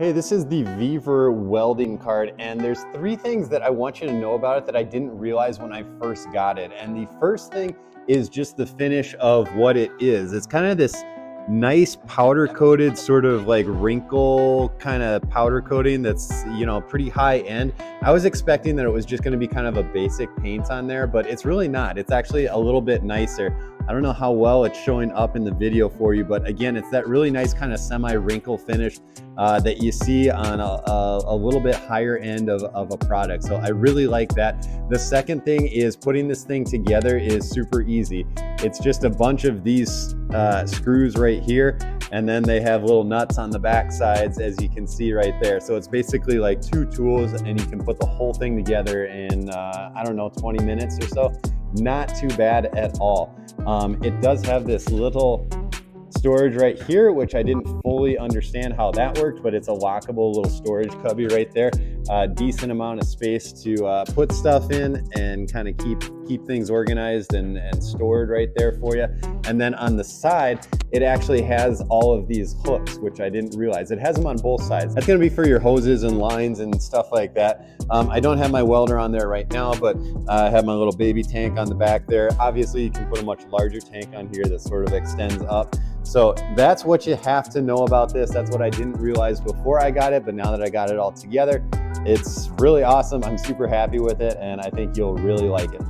Hey, this is the VEVOR Welding Cart, and there's three things that I want you to know about it that I didn't realize when I first got it. And the first thing is just the finish of what it is. It's kind of this nice powder coated sort of like wrinkle kind of powder coating that's, pretty high end. I was expecting that it was just going to be kind of a basic paint on there, but it's really not. It's actually a little bit nicer. I don't know how well it's showing up in the video for you, but again, it's that really nice kind of semi-wrinkle finish that you see on a little bit higher end of a product. So I really like that. The second thing is putting this thing together is super easy. It's just a bunch of these screws right here, and then they have little nuts on the back sides, as you can see right there. So it's basically like two tools, and you can put the whole thing together in, 20 minutes or so. Not too bad at all. It does have this little storage right here, which I didn't fully understand how that worked, but it's a lockable little storage cubby right there. Decent amount of space to put stuff in and kind of keep things organized and stored right there for you. And then on the side, it actually has all of these hooks, which I didn't realize. It has them on both sides. That's gonna be for your hoses and lines and stuff like that. I don't have my welder on there right now, but I have my little baby tank on the back there. Obviously, you can put a much larger tank on here that sort of extends up. So that's what you have to know about this. That's what I didn't realize before I got it, but now that I got it all together, it's really awesome. I'm super happy with it, and I think you'll really like it.